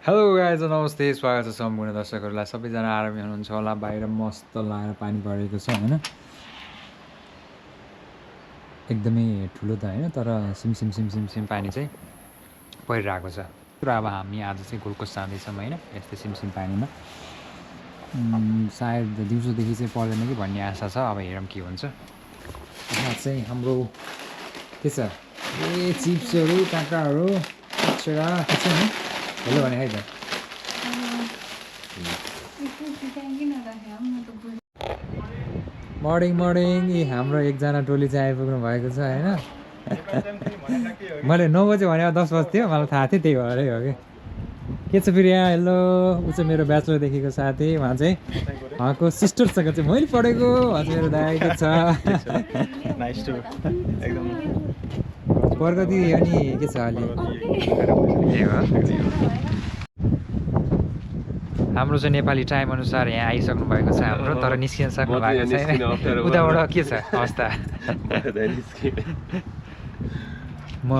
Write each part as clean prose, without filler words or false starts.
Hello guys नमस्ते स्वागत छ सम्पूर्ण दर्शकहरूलाई सबैजना आरामै हुनुहुन्छ होला बाहिर मस्त लगाएर पानी परेको छ होइन एकदमै ठुलो त होइन तर सिमसिम पानी चाहिँ परिरहेको छ र अब हामी आज चाहिँ गोल्ड कोस्ट जाँदैछौँ होइन यस्तै सिमसिम पानीमा सायद दिउँसोदेखि चाहिँ पर्दैन कि भन्ने आशा छ अब हेरौँ के हुन्छ यहाँ चाहिँ हाम्रो के छ ए चिप्सहरू काँक्राहरू कचरा के छ नि हेलो भने है त मर्निङ हाम्रो एकजना टोली चाहिँ आइपुग्नु भएको छ होइन मैले 9 बजे भने 10 बज्थ्यो मलाई थाहा थियो त्यही भएरै हो कि के छ फेरि यहाँ हेलो ऊ चाहिँ मेरो ब्याचलरदेखिको साथी उहाँ चाहिँ उहाँको सिस्टरसँग चाहिँ मैले पढेको उहाँ चाहिँ मेरो दाइको छ प्रगति अनि के छ अलि हाम्रो चाहिँ नेपाली टाइम अनुसार यहाँ आइसक्नु भएको छ हाम्रो तर निस्किन सक्नु भएको छैन उताबाट के छ अवस्था म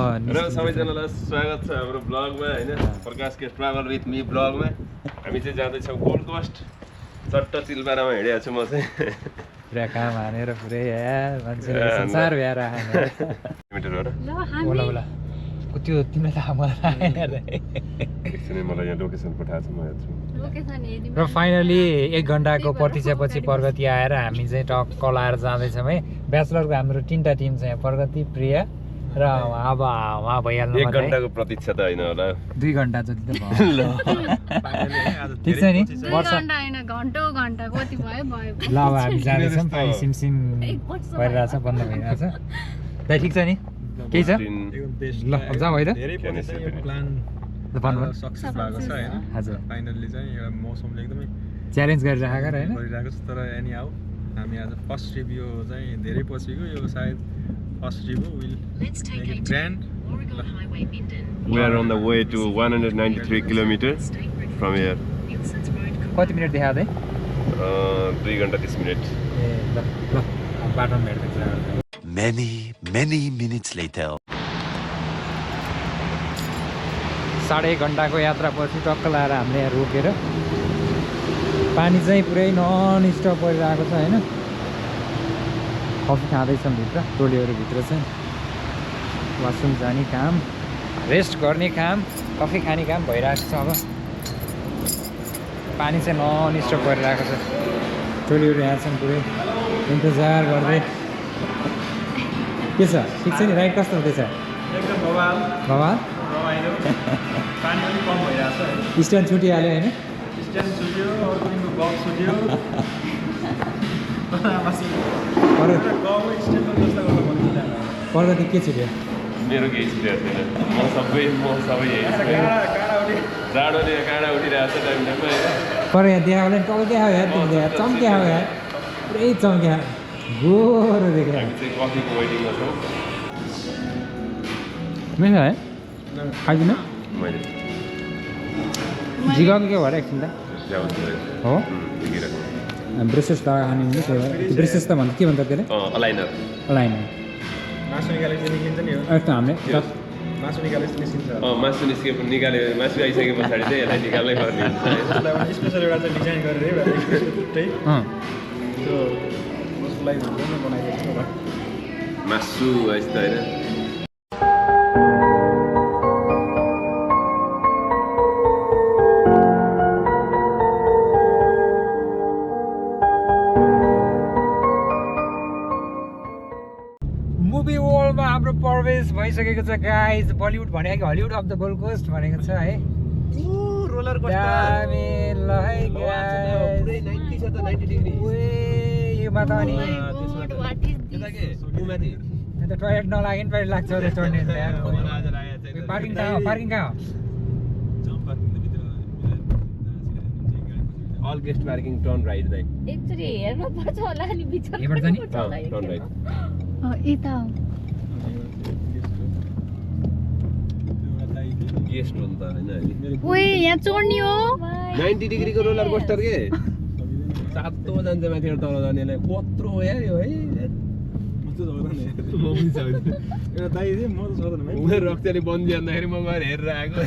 सबैजनालाई स्वागत छ हाम्रो ब्लगमा होइन प्रकाश के ट्राभल विथ मी ब्लगमा हामी चाहिँ जाँदैछौँ गोल्ड कोस्ट चट्ट चिलबारामा हिँडेको छु म चाहिँ पुरा काम हानेर पुरै मान्छेले संसार भ्याएर ओला त्यो तिमीलाई थाहा मलाई मलाई यहाँ लोकेसन पठाएको छ म हेर्छु र फाइनली 1 घन्टाको प्रतीक्षापछि प्रगति आएर हामी चाहिँ टक्क लाएर जाँदैछौँ है ब्याचलरको हाम्रो 3टा टिम छ यहाँ प्रगति प्रिया र अब उहाँ भइहाल्नु 1 घन्टाको प्रतीक्षा त होइन होला 2 घन्टा जति त भयो ठिक छ नि वर्ष ल अब हामी जाँदैछौँ पानी सिमसिम भइरहेछ बन्द भइरहेछ दाइ ठिक छ नि केही छ ल अब जाउँ है त सक्सेस भएको छ हैन हजुर फाइनल्ली चाहिँ एउटा मौसमले एकदमै च्यालेन्ज गरिरहेको र हैन गरिरहेको छ तर एनी हाउ हामी आज फर्स्ट रिभ्यू चाहिँ धेरै पछिको यो सायद first review will make it grand We are on the way to 193 kilometers from here. कति मिनेट देखाउँदै 2 घन्टा 30 मिनट ए ल ल अब बाटोमा भेट्दै कुरा गर्दै Many minutes later. 1.5 घन्टाको यात्रापछि टक्क लाएर हामीले यहाँ रोकेर पानी चाहिँ पुरै नन स्टप परिरहेको छ होइन कफी खाँदैछौँ भित्र टोलीहरू भित्र चाहिँ वासरुम जाने काम रेस्ट गर्ने काम कफी खाने काम भइरहेको छ अब पानी चाहिँ नन स्टप परिरहेको छ टोलीहरू यहाँ छन् पुरै इन्तजार गर्दै के छ ठिक छ नि राइड कस्तो हुँदैछ एकदम बवाल बवाल पानी पनि कम भइरहेछ स्ट्यान्ड छुटिहाल्यो होइन स्ट्यान्ड छुट्यो अर्को दिनको बक्स छुट्यो गाउँमै स्ट्यान्ड जस्तो गर्न मन छैन प्रगति के छुट्यो मेरो केही छुटेको छैन म सबै जाडोले काँडा उठिरहेको छ टाइम टाइममा पर यहाँ देखाउनु टल्क्या हो यार तिमीले यार चम्क्या हो यार पुरै चम्क्या गोरो देखेर हामी चाहिँ कफीको वेटिङमा छौँ मिल्छ है खाइदिनु मैले जिगाएको के भएर एकछिन त ल्याउँछु हो देखिरहेको ब्रेसेस त खाने हुन्छ त्यही भएर ब्रेसेस त भन्छ के भन्छ त्यसले अलाइनर लाइन मासु निकालेपछि निस्किन्छ नि हो यस्तो हामीले मासु निकालेपछि निस्किन्छ मासु निकाल्यो मासु आइसके पछाडि चाहिँ यसलाई निकाल्नै पर्ने हुन्छ यसलाई स्पेसल एउटा चाहिँ डिजाइन गरेर एउटा छुट्टै त्यो उसको लागि भनेर नै बनाइदिएको छु होला मासु यस्तो होइन मुभी वर्ल्डमा हाम्रो प्रवेश भइसकेको छ गाइज बलिउड भनेको कि Hollywood of the Gold Coast भनेको छ है रोलर दामी ल है गाइज योमा त अनि अन्त टोयलेट नलागे पनि लाग्छ चढ्ने पार्किङ कहाँ हो all guest parking turn right दाइ एकचोटि हेर्नु पर्छ होला नि बिचमा यहाँबाट जाने? टर्न राइट यता गेस्ट हो नि त होइन ओए यहाँ चढ्ने हो 90 डिग्रीको रोलर कोस्टर के सातो जान्छ माथि तल जानेलाई कत्रो हो यार यो है त सक्दैन म पनि सक्छु एउटा दाइ थियो म त सक्दैन भाइ उनीहरू रक्तले बन्दी जाँदाखेरि म गएर हेरेर आएको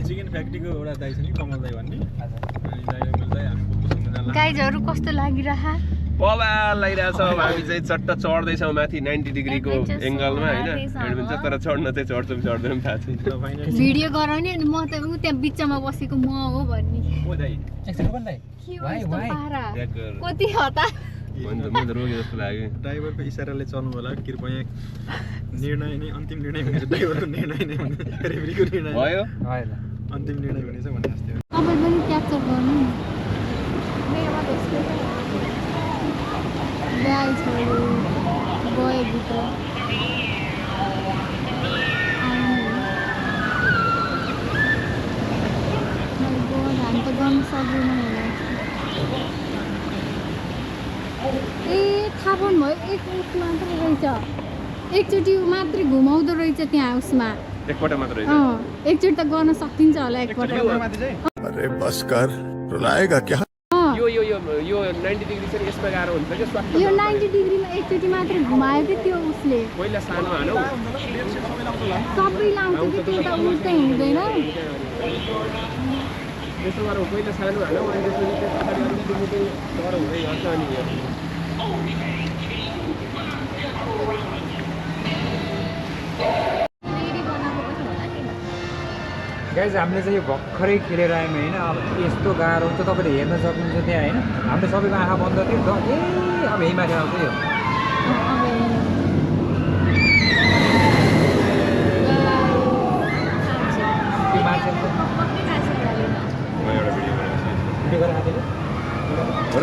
चिकन फ्याक्ट्रीको एउटा दाइ छ नि कमल दाइ भन्ने अनि दाइले मिल्दै हामी बुझ्नु जान्ला गाइजहरू कस्तो लागिरहा बवाल लागिरहेछ अब हामी चाहिँ चट्ट चढ्दैछौँ माथि 90 डिग्रीको एङ्गलमा होइन एडभेन्चर तर चढ्न चाहिँ चढ्छौँ कि चढ्दैन थाहा छैन भिडियो गराउने अनि म त ऊ त्यहाँ बिचमा बसेको म हो भन्ने ओ दाइ एकछिन रुक न दाइ के हो यस्तो पारा ब्याक गरेर कति हता म त रोगे जस्तो लाग्यो ड्राइभरको इसाराले चल्नु होला कृपया निर्णय नै अन्तिम निर्णय हुनेछ ड्राइभरको निर्णय नै हुने रेफ्रीको निर्णय भयो होइन अन्तिम निर्णय हुनेछ भन्ने जस्तै हो तपाईँ पनि क्याप्चर गर्नु गाइजहरू गयो भित्र हामी त गर्नु सक्दैन होला ए थाहा पाउनुभयो एक उस मात्रै रहेछ एकचोटि मात्रै घुमाउँदो रहेछ त्यहाँ उसमा एकपल्ट मात्र एकचोटि त गर्न सकिन्छ होला एकपल्ट अरे बस कर रुलाएगा क्या यो 90 डिग्री चाहिँ यसमा गाह्रो हुन्छ के स्वाट यो 90 डिग्रीमा एकचोटि मात्रै घुमायो कि त्यो उसले पहिला सानो हानौ सबै लाउँछ कि त्यो त उल्टै हुँदैन त्यसो गरेर पहिला सानो हानौ अनि त्यसपछि त्यस पछाडि अलिकति मुटु डर हुँदै गर्छ अनि गाइज हामीले चाहिँ यो भर्खरै खेलेर आयौँ होइन अब यस्तो गाह्रो हुन्छ तपाईँले हेर्न सक्नुहुन्छ त्यहाँ होइन हामीले सबैको आँखा बन्द थियो ए अब यही माथि आउँछ यो त्यो मान्छे म एउटा भिडियो भिडियो गरेर खाँदैन हो र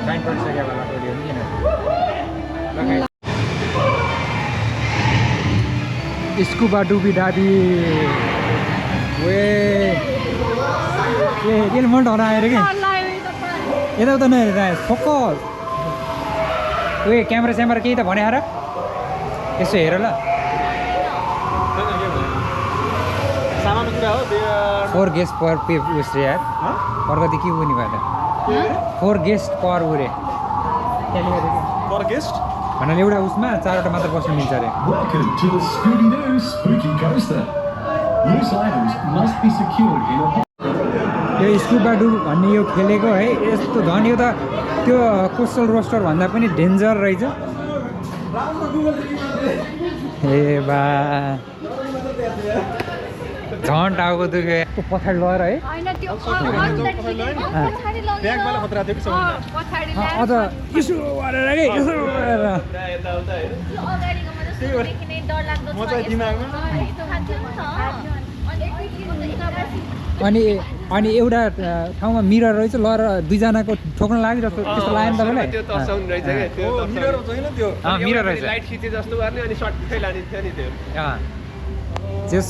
टाइम परिसक्यो होला टोली हो नि स्कुबा डुबी डाबी वे केले मन ढाउन आएर कि यताउता नहेरेर फोकस उयो क्यामेरा स्यामेरा केही त भने आएर यसो हेर ल सामान्य कुरा हो 4 गेस्ट पर पे उस रे यार अर्को के हुने भयो त 4 गेस्ट पर उरे पर गेस्ट भन्नाले एउटा उसमा 4वटा मात्र बस्नु मिल्छ अरे Welcome to the Scooby-Doo Spooky Coaster. Loose items must be secured in a यो स्कुबा डु भन्ने यो खेलेको है यस्तो झन् यो त त्यो कोस्टल रोस्टर भन्दा पनि डेन्जर रहेछ ए बा झन् टाउको दुख्यो पछाडि लगेर है हैन त्यो ब्यागवाला खतरा थियो कि सबैजना पछाडि अझ यसो गरेर कि यसो गरेर यताउता होइन अगाडिकोमा जस्तो देखिने डर लाग्दो म चाहिँ दिमागमा यस्तो खान्छ नि त अनि एउटा ठाउँमा मिरर रहेछ लगेर दुईजनाको ठोक्न लाग्यो जस्तो त्यस्तो लाग्यो नि तपाईँलाई त्यो तर्साउने रहेछ क्या त्यो मिरर छैन त्यो मिरर रहेछ लाइट खिचे जस्तो गर्ने अनि सट्टै लाने थियो नि त्यो त्यस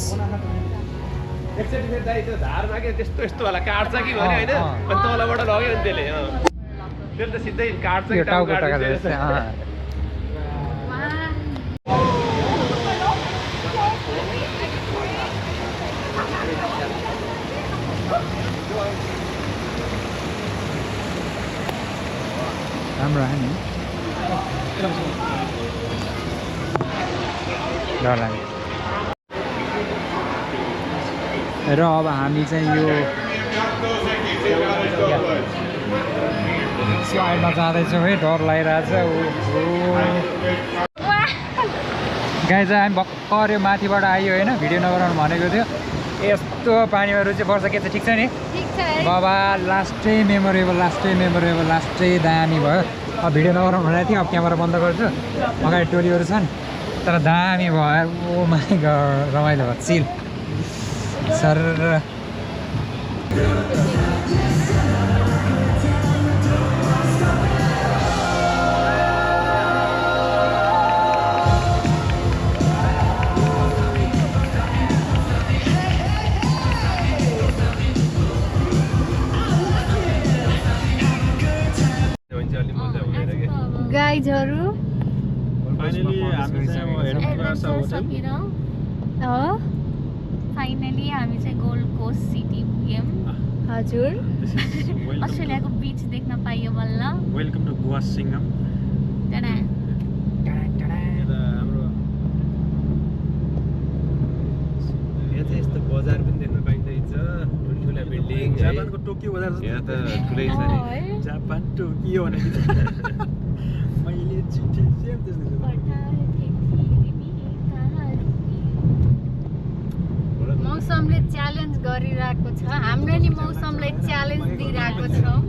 एकचोटि फेरि दाइ त्यो धारमा के त्यस्तो यस्तोवाला काट्छ कि भने होइन अनि तलबाट लग्यो नि त्यसले त्यसले त सिधै काट्छ त्यो कि टाउको काट्छ टाउको जस्तै राम्रो आयो नि डर लाग्यो र अब हामी चाहिँ यो साइडमा जाँदैछौँ है डर लागिरहेछ गाई चाहिँ हामी भर्खर यो माथिबाट आयो होइन भिडियो नगराउनु भनेको थियो यस्तो पानीहरू चाहिँ वर्ष के छ ठिक छ नि बाबा लास्टै मेमोरेबल लास्टै दामी भयो अब भिडियो नगराउनु भनेको थियो अब क्यामेरा बन्द गर्छु अगाडि टोलीहरू छन् तर दामी भयो ओ माई गड रमाइलो भयो चिल सर गाइजहरू फाइनली हामी चाहिँ अब हेर्नु पर्छ होटल फाइनली हामी चाहिँ गोल्ड कोस्ट सिटी पुग्यौँ हजुर अस्ट्रेलियाको बीच देख्न पाइयो बल्ल वेलकम टु गोवा सिङ्गम टाढा हाम्रो यहाँ चाहिँ यस्तो बजार पनि देख्न पाइँदैछ ठुल्ठुला बिल्डिङ जापानको टोकियो बजार यहाँ त ठुलै छ नि जापान टोकियो भनेको मैले चिठी सेम त्यस्तो मौसमले च्यालेन्ज गरिरहेको छ हाम्रो नि मौसमलाई च्यालेन्ज दिइरहेको छौँ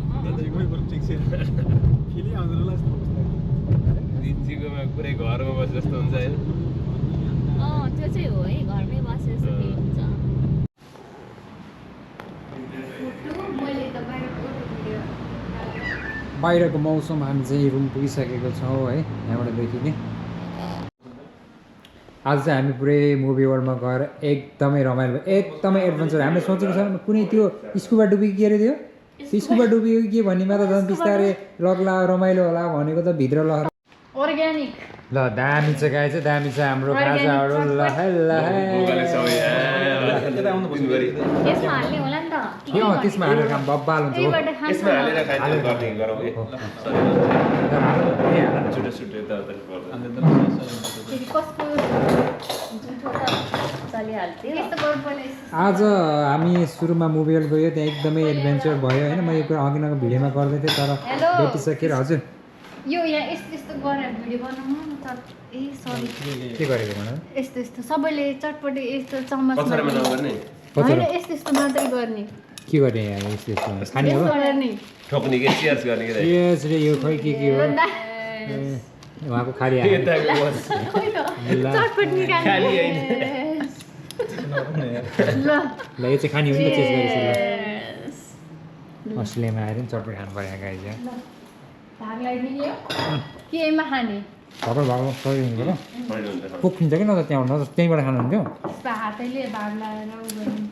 ठिक छ फेरि आउँदैन होला जस्तो दिनजीकोमा पुरै घरमा बस जस्तो हुन्छ होइन त्यो चाहिँ हो है घरमै बसे जस्तो फिल हुन्छ बाहिरको मौसम हामी चाहिँ रुम पुगिसकेको छौँ है यहाँबाट देखिने आज चाहिँ हामी पुरै मुभी वर्ल्डमा गएर एकदमै रमाइलो एकदमै एडभेन्चर हामीले सोचेको छ कुनै त्यो स्कुबा डुबी के अरे त्यो स्कुबा डुबी के भन्नेमा त झन् बिस्तारै लग्ला रमाइलो होला भनेको त भित्र लहर अर्ग्यानिक ल दामी छ गाई चाहिँ दामी छ हाम्रो खाजाहरू ल यसमा हाल्ने होला नि त त्यसमा हालेर काम बब्बाल हुन्छ हो। यसमा हालेर खाइदिनु गर्ने गरौँ है छुट्टै छुट्टै त फेरि कस्तो चलिहाल्थ्यो आज हामी सुरुमा मुभी हल गयो त्यहाँ एकदमै एडभेन्चर भयो होइन मैले कुरा अघि नको भिडियोमा गर्दै थिएँ तर हेलो। भेटिसकेर हजुर यो यहाँ यस्तो यस्तो गरेर भिडियो बनाउनु न त ए सरी के गरेको भन यस्तो यस्तो सबैले चटपटी यस्तो चम्मच पथरमा नगर्ने होइन यस्तो यस्तो मात्रै गर्ने के गर्ने यहाँ यस्तो यस्तो खाने हो यसबाट नि ठोक्ने कि चियर्स गर्ने कि यस रे यो खै के हो उहाँको खाली आयो खोइ त चटपटी निकाल्ने ल ल यो चाहिँ खाने हो नि त चेस गरेपछि ल अस्ट्रेलियामा आएर नि चटपटी खानु पऱ्यो गाई चाहिँ भाग लगाइदिने केमा खाने भर्खर भएको सही हुनु पऱ्यो होइन हुन्छ पुग्छ कि न त त्यहाँ न त त्यहीँबाट खानुहुन्थ्यो यस्तो हातैले भाग लगाएर उ गर्ने